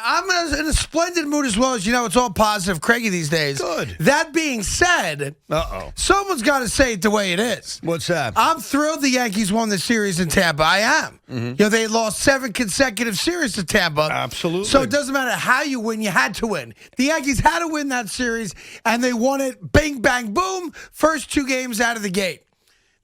I'm in a splendid mood as well. As you know, it's all positive, Craigie, these days. Good. That being said, someone's got to say it the way it is. What's that? I'm thrilled the Yankees won the series in Tampa. I am. You know, they lost 7 consecutive series to Tampa. Absolutely. So it doesn't matter how you win, you had to win. The Yankees had to win that series, and they won it bing, bang, boom, first 2 games out of the gate.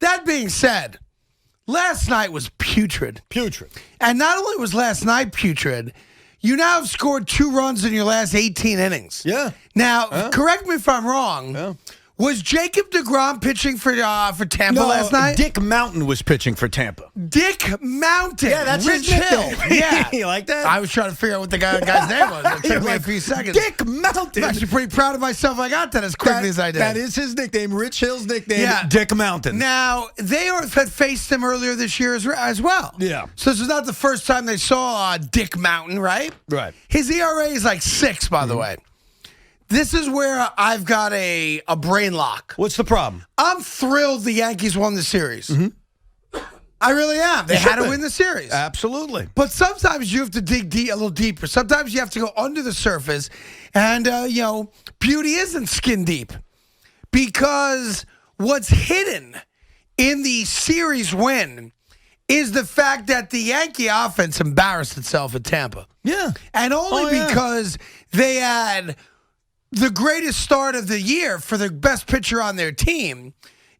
That being said, last night was putrid. Putrid. And not only was last night putrid, you now have scored 2 runs in your last 18 innings. Yeah. Now, correct me if I'm wrong. Yeah. Was Jacob deGrom pitching for Tampa last night? Dick Mountain was pitching for Tampa. Dick Mountain. Yeah, that's Rich his Hill. nickname. Yeah. You like that? I was trying to figure out what the guy's name was. It took me a few seconds. Dick Mountain. I'm actually pretty proud of myself. I got that as quickly as I did. That is his nickname. Rich Hill's nickname, Yeah. Dick Mountain. Now, they had faced him earlier this year as well. Yeah. So this is not the first time they saw Dick Mountain, right? Right. His ERA is like 6, by the way. This is where I've got a brain lock. What's the problem? I'm thrilled the Yankees won the series. I really am. They had to win the series. Absolutely. But sometimes you have to dig a little deeper. Sometimes you have to go under the surface. And, beauty isn't skin deep. Because what's hidden in the series win is the fact that the Yankee offense embarrassed itself at Tampa. Yeah. And only because they had the greatest start of the year for the best pitcher on their team,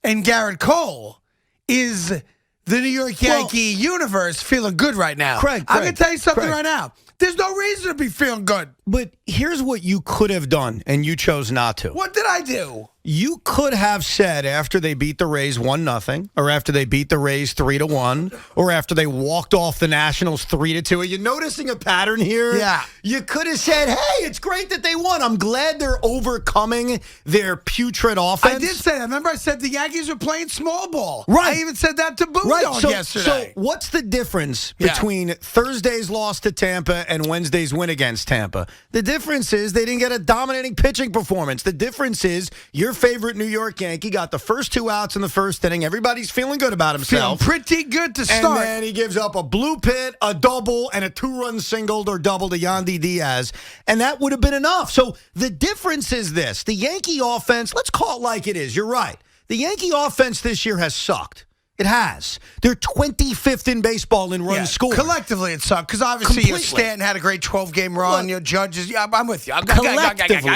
and Garrett Cole is the New York Yankee universe feeling good right now. Craig, I'm going to tell you something Craig. right now. There's no reason to be feeling good. But here's what you could have done, and you chose not to. What did I do? You could have said after they beat the Rays 1-0, or after they beat the Rays 3-1, or after they walked off the Nationals 3-2. Are you noticing a pattern here? Yeah. You could have said, hey, it's great that they won. I'm glad they're overcoming their putrid offense. I did say that. Remember I said the Yankees were playing small ball. Right. I even said that to Boondogg yesterday. So what's the difference between Thursday's loss to Tampa and Wednesday's win against Tampa? The difference is they didn't get a dominating pitching performance. The difference is your favorite New York Yankee got the first 2 outs in the first inning. Everybody's feeling good about himself. Feeling pretty good to start. And then he gives up a blue pit, a double, and a 2-run single or double to Yandy Diaz. And that would have been enough. So the difference is this. The Yankee offense, let's call it like it is. You're right. The Yankee offense this year has sucked. It has. They're 25th in baseball in runs scored. Collectively, it sucked because obviously Stanton had a great 12-game run. Your Judges, I'm with you. Collectively.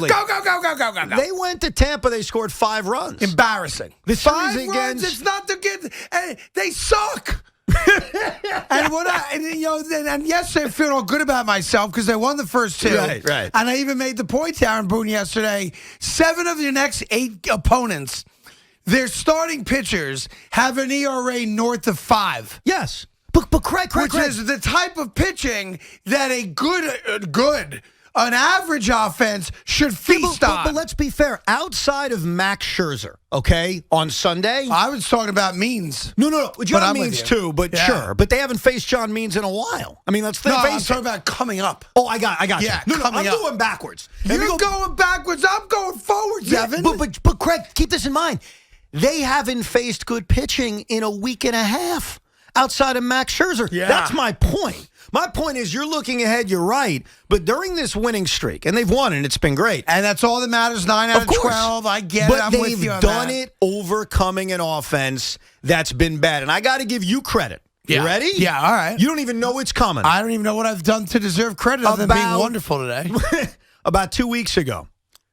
Go. They went to Tampa. They scored 5 runs. Embarrassing. The Five series runs. against- It's not the good. They suck. And yesterday I feel all good about myself because they won the first 2. Right. And I even made the point to Aaron Boone yesterday. 7 of your next 8 opponents, their starting pitchers have an ERA north of 5. Yes. But Craig. Which is the type of pitching that an average offense should feast on. But let's be fair. Outside of Max Scherzer, okay, on Sunday. I was talking about Means. No. John Means too, but sure. But they haven't faced John Means in a while. I mean, let's face it. I'm talking about coming up. Oh, I got you. Yeah, I'm going backwards. You're going backwards. I'm going forwards, Evan. But Craig, keep this in mind. They haven't faced good pitching in a week and a half outside of Max Scherzer. Yeah. That's my point. My point is you're looking ahead, you're right, but during this winning streak, and they've won, and it's been great. And that's all that matters, 9 out of 12. I get it. I'm with you on that. But they've done it overcoming an offense that's been bad. And I got to give you credit. You ready? Yeah, all right. You don't even know it's coming. I don't even know what I've done to deserve credit other than being wonderful today. About 2 weeks ago,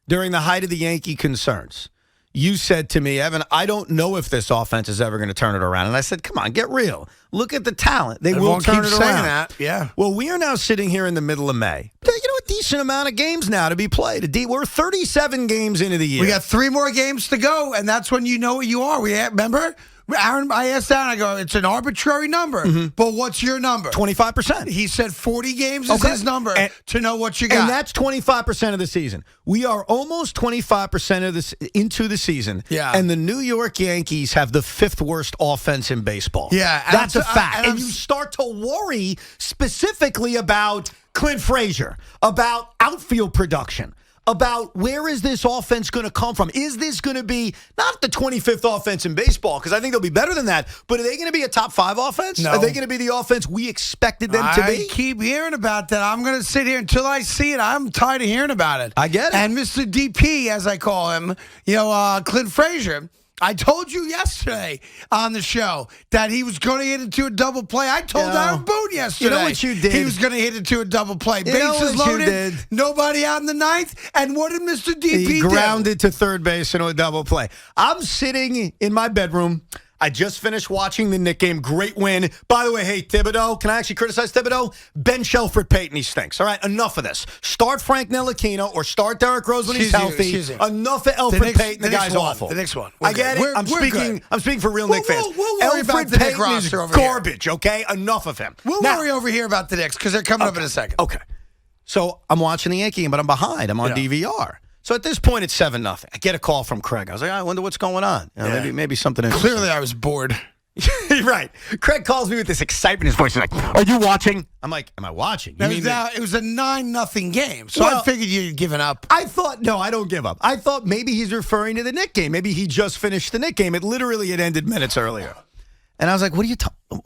during the height of the Yankee concerns, you said to me, Evan, I don't know if this offense is ever going to turn it around. And I said, come on, get real. Look at the talent. They will turn it around. Saying that. Yeah. Well, we are now sitting here in the middle of May. You know, a decent amount of games now to be played. We're 37 games into the year. We got 3 more games to go, and that's when you know what you are. Remember? Aaron, I asked Aaron, I go, it's an arbitrary number, but what's your number? 25%. He said 40 games is his number to know what you got. And that's 25% of the season. We are almost 25% of this into the season. Yeah. And the New York Yankees have the 5th worst offense in baseball. Yeah. That's a fact. And you start to worry specifically about Clint Frazier, about outfield production, about where is this offense going to come from? Is this going to be not the 25th offense in baseball, because I think they'll be better than that, but are they going to be a top 5 offense? No. Are they going to be the offense we expected them to be? I keep hearing about that. I'm going to sit here until I see it. I'm tired of hearing about it. I get it. And Mr. DP, as I call him, Clint Frazier, I told you yesterday on the show that he was going to hit into a double play. I told Aaron Boone yesterday. You know what you did? He was going to hit into a double play. You know Bases what you loaded. did? Nobody out in the ninth. And what did Mr. DP He do? grounded to third base into a double play. I'm sitting in my bedroom. I just finished watching the Knicks game. Great win. By the way, hey, Thibodeau, can I actually criticize Thibodeau? Bench Elfrid Payton, he stinks. All right, enough of this. Start Frank Ntilikina or start Derrick Rose when he's healthy. Enough of Elfrid Payton. The guy's awful. The next one. I get it. I'm speaking for real Knicks fans. We'll worry about the Knicks Payton is roster over garbage, okay? Enough of him. We'll worry over here about the Knicks because they're coming up in a second. Okay. So I'm watching the Yankee game, but I'm behind. I'm on DVR. So at this point, it's 7-0. I get a call from Craig. I was like, I wonder what's going on. Maybe something interesting. Clearly, I was bored. Right. Craig calls me with this excitement in his voice. He's like, are you watching? I'm like, am I watching? It was a 9-0 game, so I figured you'd given up. I thought, no, I don't give up. I thought maybe he's referring to the Knicks game. Maybe he just finished the Knicks game. It literally had ended minutes earlier. And I was like, what are you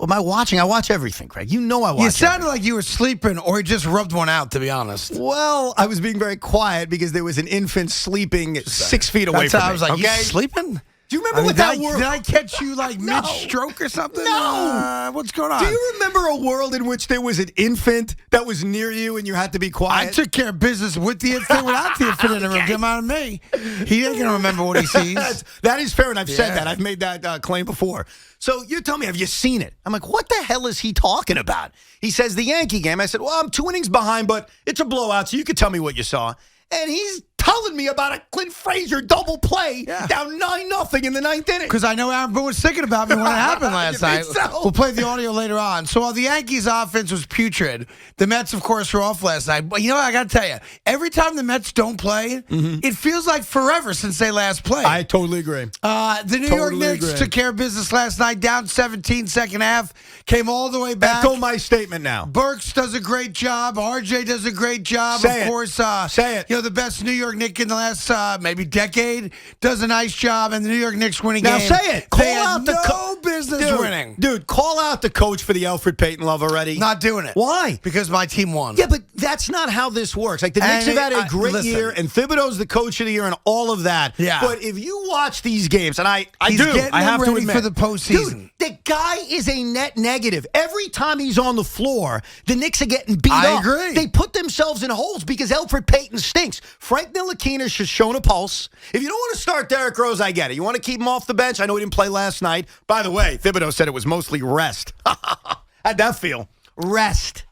am I watching? I watch everything, Craig. You know I watch You sounded everything. like you were sleeping or you just rubbed one out, to be honest. Well, I was being very quiet because there was an infant sleeping 6 feet away from me. I was like, okay? you sleeping? Do you remember Did I catch you like No. mid-stroke or something? No. What's going on? Do you remember a world in which there was an infant that was near you and you had to be quiet? I took care of business with the infant, without the infant in the room. Come out of me. He ain't going to remember what he sees. That is fair, and I've said that. I've made that claim before. So you tell me, have you seen it? I'm like, what the hell is he talking about? He says the Yankee game. I said, well, I'm 2 innings behind, but it's a blowout, so you could tell me what you saw. And he's telling me about a Clint Frazier double play down 9-0 in the 9th inning. Because I know Aaron Boone was thinking about me when it happened last night. So? We'll play the audio later on. So while the Yankees' offense was putrid, the Mets, of course, were off last night. But you know what? I got to tell you, every time the Mets don't play, it feels like forever since they last played. I totally agree. The New York Knicks took care of business last night, down 17 second half, came all the way back. Echo my statement now. Burks does a great job. RJ does a great job. Say of it. course, Say it. The best New York Knick in the last maybe decade does a nice job, and the New York Knicks winning Now game. say it. Call out the no business winning. Dude, call out the coach for the Elfrid Payton love already. Not doing it. Why? Because my team won. Yeah, but that's not how this works. Like, the Knicks have had a great year, and Thibodeau's the coach of the year and all of that. Yeah. But if you watch these games, and I He's do, getting I have them to ready admit. for the postseason. Dude, the guy is a net negative. Every time he's on the floor, the Knicks are getting beat up. I agree. They put themselves in holes because Elfrid Payton stinks. Frank Ntilikina has shown a pulse. If you don't want to start Derrick Rose, I get it. You want to keep him off the bench? I know he didn't play last night. By the way, Thibodeau said it was mostly rest. How'd that feel? Rest.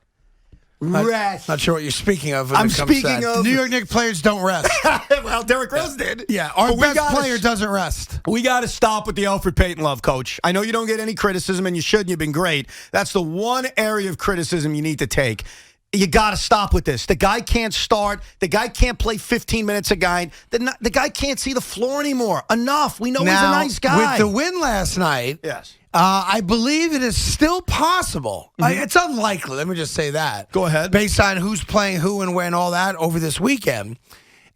Rest. Not sure what you're speaking of. I'm speaking of New York Knicks players don't rest. Well, Derrick Rose did. Yeah, our But best player doesn't rest. We got to stop with the Elfrid Payton love, Coach. I know you don't get any criticism, and you shouldn't. You've been great. That's the one area of criticism you need to take. You got to stop with this. The guy can't start. The guy can't play 15 minutes a guy. The guy can't see the floor anymore. Enough. We know he's a nice guy. With the win last night, yes. I believe it is still possible. It's unlikely. Let me just say that. Go ahead. Based on who's playing who and when, all that over this weekend.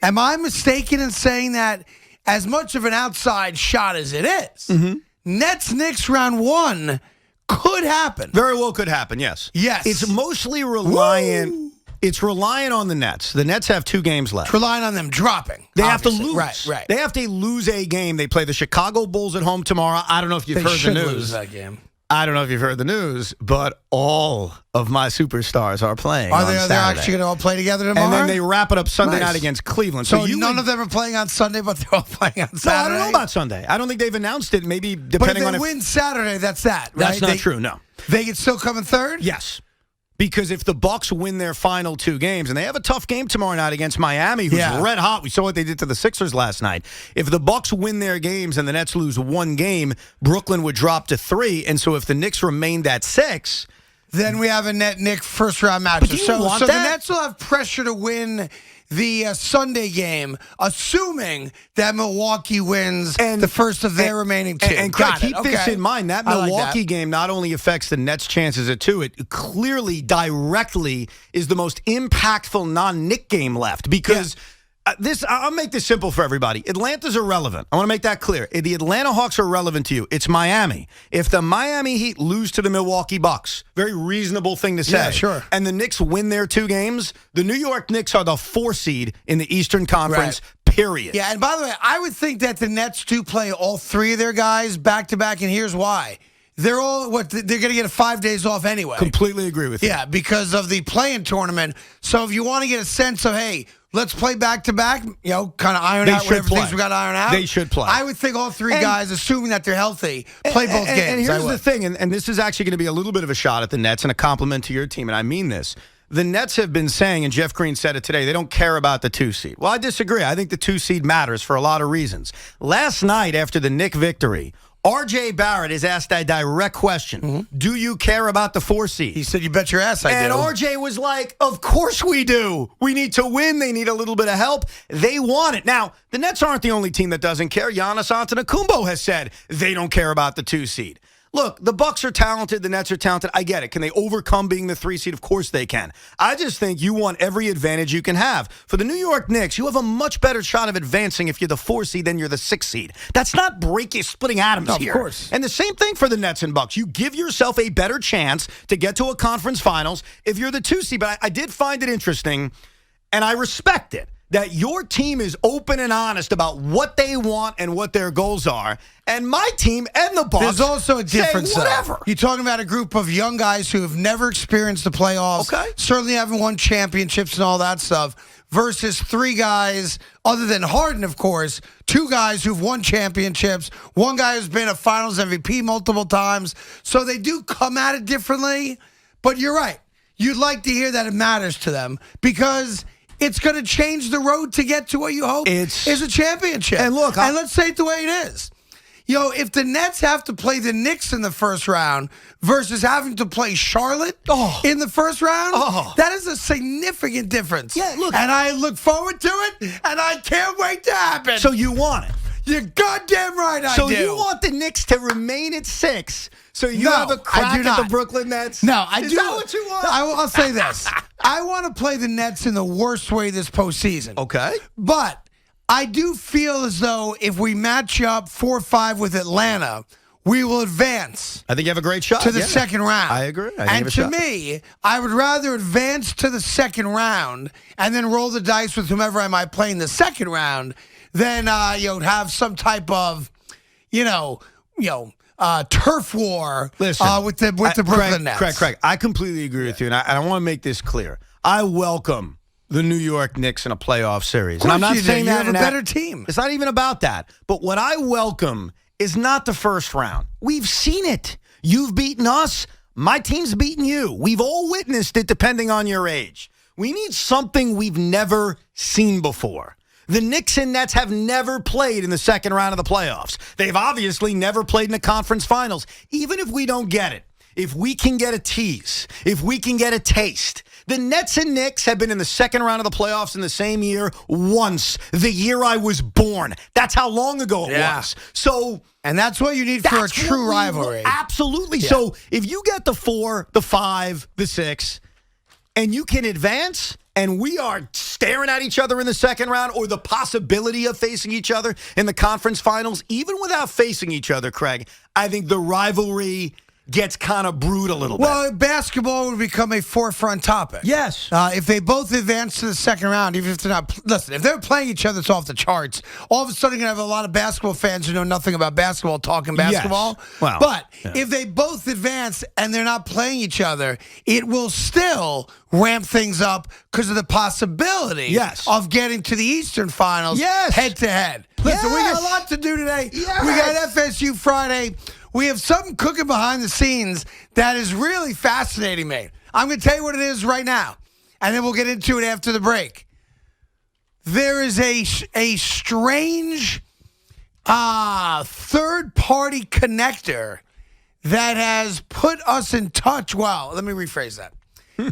Am I mistaken in saying that as much of an outside shot as it is, Nets-Knicks round 1 could happen? Very well could happen, yes. Yes. It's mostly reliant. Woo! It's relying on the Nets. The Nets have 2 games left. It's relying on them dropping. They have to obviously. lose. Right. They have to lose a game. They play the Chicago Bulls at home tomorrow. I don't know if you've They heard should the news. lose that game. I don't know if you've heard the news, but all of my superstars are playing on They're Saturday. actually going to all play together tomorrow? And then they wrap it up Sunday Nice. night against Cleveland. So none of them are playing on Sunday, but they're all playing on No, Saturday? I don't know about Sunday. I don't think they've announced it. Maybe But depending if on they win Saturday, that's that, right? That's not true, no. They can still come in third? Yes. Because if the Bucks win their final 2 games, and they have a tough game tomorrow night against Miami, who's red hot. We saw what they did to the Sixers last night. If the Bucks win their games and the Nets lose 1 game, Brooklyn would drop to 3. And so if the Knicks remained at 6, then we have a net Nick first-round matchup. But do you So want the that? Nets will have pressure to win the Sunday game, assuming that Milwaukee wins the first of their remaining 2. And Craig, Got it. keep this Okay. in mind. That I like Milwaukee that. game not only affects the Nets' chances at 2, it clearly, directly is the most impactful non-Knick game left because I'll make this simple for everybody. Atlanta's irrelevant. I want to make that clear. The Atlanta Hawks are relevant to you. It's Miami. If the Miami Heat lose to the Milwaukee Bucks, very reasonable thing to say. Yeah, sure. And the Knicks win their 2 games, the New York Knicks are the 4 seed in the Eastern Conference, period. Yeah, and by the way, I would think that the Nets do play all 3 of their guys back-to-back, and here's why. They're going to get 5 days off anyway. Completely agree with you. Yeah, because of the play-in tournament. So if you want to get a sense of, hey, let's play back-to-back, kind of iron out whatever things we got to iron out. They should play. I would think all 3 guys, assuming that they're healthy, play both games. And here's the thing, and this is actually going to be a little bit of a shot at the Nets and a compliment to your team, and I mean this. The Nets have been saying, and Jeff Green said it today, they don't care about the 2 seed. Well, I disagree. I think the 2 seed matters for a lot of reasons. Last night, after the Knick victory, R.J. Barrett is asked a direct question. Do you care about the 4 seed? He said, you bet your ass I do. And R.J. was like, of course we do. We need to win. They need a little bit of help. They want it. Now, the Nets aren't the only team that doesn't care. Giannis Antetokounmpo has said they don't care about the 2 seed. Look, the Bucks are talented. The Nets are talented. I get it. Can they overcome being the 3 seed? Of course they can. I just think you want every advantage you can have. For the New York Knicks, you have a much better shot of advancing if you're the 4 seed than you're the 6 seed. That's not splitting atoms here. Of course. And the same thing for the Nets and Bucks. You give yourself a better chance to get to a conference finals if you're the 2 seed. But I did find it interesting, and I respect it, that your team is open and honest about what they want and what their goals are. And my team and the Bucks There's also a difference. say whatever. You're talking about a group of young guys who have never experienced the playoffs, certainly haven't won championships and all that stuff, versus 3 guys, other than Harden, of course, 2 guys who've won championships, 1 guy who's been a finals MVP multiple times. So they do come at it differently. But you're right. You'd like to hear that it matters to them because it's going to change the road to get to what you hope is a championship. And look, and let's say it the way it is. If the Nets have to play the Knicks in the first round versus having to play Charlotte in the first round, that is a significant difference. Yeah, look. And I look forward to it, and I can't wait to happen. So you want it. You're goddamn right I do. So you want the Knicks to remain at 6 so you have a crack at the Brooklyn Nets? No, I do. Is that what you want? I'll say this. I want to play the Nets in the worst way this postseason. Okay. But I do feel as though if we match up 4-5 with Atlanta, we will advance. I think you have a great shot to the second round. I agree. And to me, I would rather advance to the second round and then roll the dice with whomever I might play in the second round than have some type of turf war with the Brooklyn Nets. Craig, I completely agree with you, and I want to make this clear. I welcome the New York Knicks in a playoff series. And I'm not saying you that have a better team. It's not even about that. But what I welcome is not the first round. We've seen it. You've beaten us. My team's beaten you. We've all witnessed it depending on your age. We need something we've never seen before. The Knicks and Nets have never played in the second round of the playoffs. They've obviously never played in the conference finals. Even if we don't get it, if we can get a tease, if we can get a taste. The Nets and Knicks have been in the second round of the playoffs in the same year once, the year I was born. That's how long ago it was. So, and that's what you need for a true rivalry. Absolutely. Yeah. So if you get the 4, the 5, the 6, and you can advance, and we are staring at each other in the second round or the possibility of facing each other in the conference finals, even without facing each other, Craig, I think the rivalry gets kind of brewed a little bit. Well, basketball would become a forefront topic. Yes. If they both advance to the second round, even if they're not, listen, if they're playing each other, it's off the charts. All of a sudden, you're going to have a lot of basketball fans who know nothing about basketball talking basketball. Yes. Wow. But if they both advance and they're not playing each other, it will still ramp things up because of the possibility of getting to the Eastern Finals head to head. Listen, we got a lot to do today. Yes. We got FSU Friday. We have something cooking behind the scenes that is really fascinating me. I'm going to tell you what it is right now, and then we'll get into it after the break. There is a strange third-party connector that has put us in touch. Well, let me rephrase that.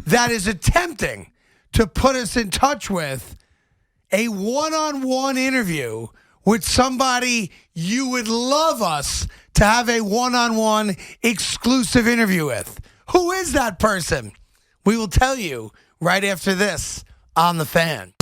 That is attempting to put us in touch with a one-on-one interview with somebody you would love us to have a one-on-one exclusive interview with. Who is that person? We will tell you right after this on The Fan.